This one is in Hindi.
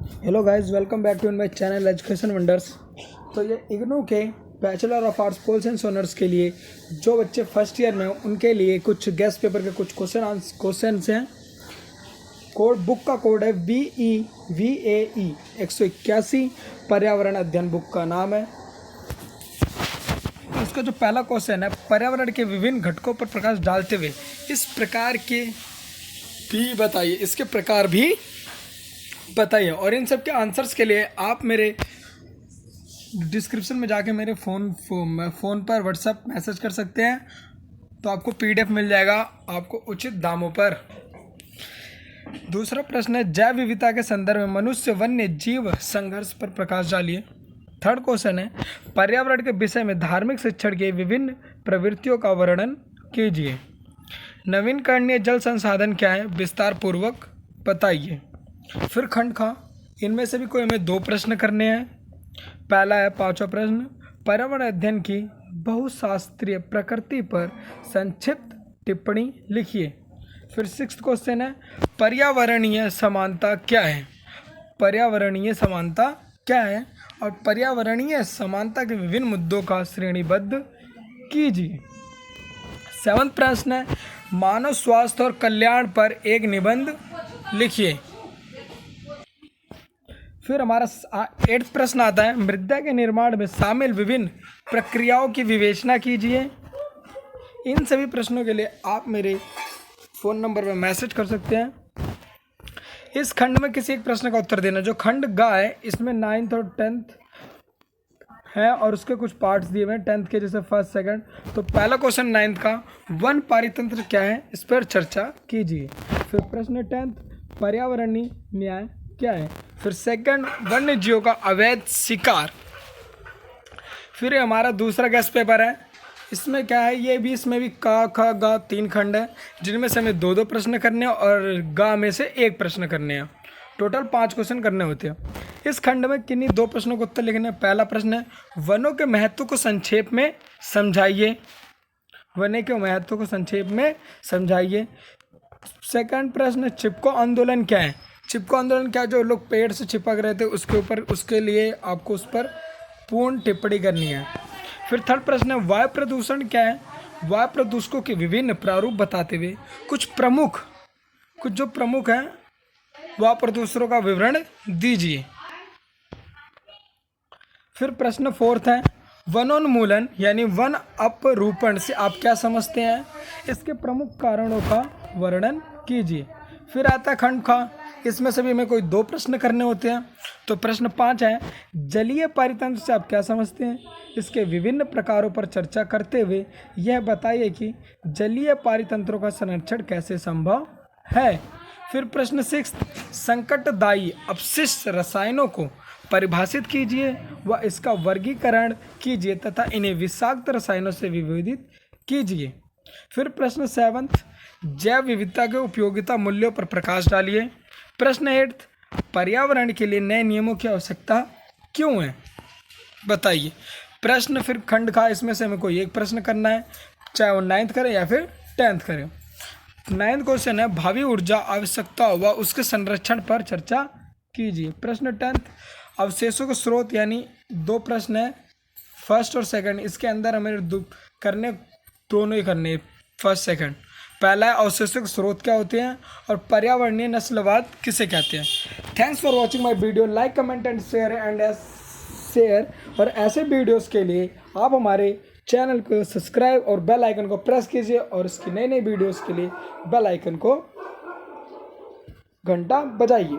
Hello guys, welcome back to my channel education wonders. तो ये इग्नू के bachelor of arts polls and सोनर्स के लिए जो बच्चे फर्स्ट ईयर में हैं उनके लिए कुछ गेस्ट पेपर के कुछ क्वेश्चंस हैं। बुक का कोड है VEVAE 181। पर्यावरण अध्ययन बुक का नाम है। इसका जो पहला क्वेश्चन है, पर्यावरण के विभिन्न घटकों पर प्रकाश डालते हुए इस प्रकार के भी बताइए, इसके प्रकार भी बताइए। और इन सब के आंसर्स के लिए आप मेरे डिस्क्रिप्शन में जाके मेरे फ़ोन पर व्हाट्सएप मैसेज कर सकते हैं, तो आपको PDF मिल जाएगा आपको उचित दामों पर। दूसरा प्रश्न है, जैव विविधता के संदर्भ में मनुष्य वन्य जीव संघर्ष पर प्रकाश डालिए। थर्ड क्वेश्चन है, पर्यावरण के विषय में धार्मिक शिक्षण के विभिन्न प्रवृत्तियों का वर्णन कीजिए। नवीनकरणीय जल संसाधन क्या है, विस्तार पूर्वक बताइए। फिर खंड खा, इनमें से भी कोई हमें 2 प्रश्न करने हैं। पहला है 5वां प्रश्न, पर्यावरण अध्ययन की बहुशास्त्रीय प्रकृति पर संक्षिप्त टिप्पणी लिखिए। फिर 6वां क्वेश्चन है, पर्यावरणीय समानता क्या है। पर्यावरणीय समानता क्या है और पर्यावरणीय समानता के विभिन्न मुद्दों का श्रेणीबद्ध कीजिए। 7वां प्रश्न है, मानव स्वास्थ्य और कल्याण पर एक निबंध लिखिए। फिर हमारा 8वां प्रश्न आता है, मृदा के निर्माण में शामिल विभिन्न प्रक्रियाओं की विवेचना कीजिए। इन सभी प्रश्नों के लिए आप मेरे फ़ोन नंबर पर मैसेज कर सकते हैं। इस खंड में किसी एक प्रश्न का उत्तर देना। जो खंड गा है इसमें 9th और 10th है और उसके कुछ पार्ट्स दिए हुए हैं 10th के, जैसे फर्स्ट सेकंड। तो पहला क्वेश्चन 9th का, वन पारितंत्र क्या है, इस पर चर्चा कीजिए। फिर प्रश्न 10th, पर्यावरणीय न्याय क्या है। फिर सेकंड, वन्य जीवों का अवैध शिकार। फिर हमारा दूसरा गेस्ट पेपर है, इसमें क्या है, ये भी इसमें भी का ख गा 3 खंड है, जिनमें से हमें 2-2 प्रश्न करने हैं और गा में से 1 प्रश्न करने हैं। टोटल 5 क्वेश्चन करने होते हैं। इस खंड में किन्हीं 2 प्रश्नों को उत्तर लिखने हैं। पहला प्रश्न है, वनों के महत्व को संक्षेप में समझाइए। वनों के महत्व को संक्षेप में समझाइए। सेकंड प्रश्न, चिपको आंदोलन क्या है। चिपको आंदोलन क्या है, जो लोग पेड़ से चिपक रहे थे उसके ऊपर, उसके लिए आपको उस पर पूर्ण टिप्पणी करनी है। फिर थर्ड प्रश्न है, वायु प्रदूषण क्या है। वायु प्रदूषकों के विभिन्न प्रारूप बताते हुए कुछ जो प्रमुख हैं वायु प्रदूषणों का विवरण दीजिए। फिर प्रश्न 4th है, वनोन्मूलन यानी वन अपरूपण से आप क्या समझते हैं, इसके प्रमुख कारणों का वर्णन कीजिए। फिर आता है खंड खा, इसमें सभी में कोई 2 प्रश्न करने होते हैं। तो प्रश्न 5 है, जलीय पारितंत्र से आप क्या समझते हैं, इसके विभिन्न प्रकारों पर चर्चा करते हुए यह बताइए कि जलीय पारितंत्रों का संरक्षण कैसे संभव है। फिर प्रश्न 6, संकटदायी अपशिष्ट रसायनों को परिभाषित कीजिए व इसका वर्गीकरण कीजिए तथा इन्हें विषाक्त रसायनों से विभेदित कीजिए। फिर प्रश्न 7, जैव विविधता के उपयोगिता मूल्यों पर प्रकाश डालिए। प्रश्न 8, पर्यावरण के लिए नए नियमों की आवश्यकता क्यों है, बताइए। प्रश्न फिर खंड खा, इसमें से हमें कोई 1 प्रश्न करना है, चाहे वो 9th करें या फिर 10th करें। 9th क्वेश्चन है, भावी ऊर्जा आवश्यकता व उसके संरक्षण पर चर्चा कीजिए। प्रश्न 10th, अवशेषों के स्रोत, यानी 2 प्रश्न है, फर्स्ट और सेकंड। इसके अंदर हमें दोनों ही करने, फर्स्ट सेकंड। पहला है, अवशेषों के स्रोत क्या होते हैं और पर्यावरणीय नस्लवाद किसे कहते हैं। Thanks for watching my video, like comment and share. और ऐसे वीडियोस के लिए आप हमारे चैनल को सब्सक्राइब और बेल आइकन को प्रेस कीजिए और इसकी नई वीडियोस के लिए बेल आइकन को घंटा बजाइए।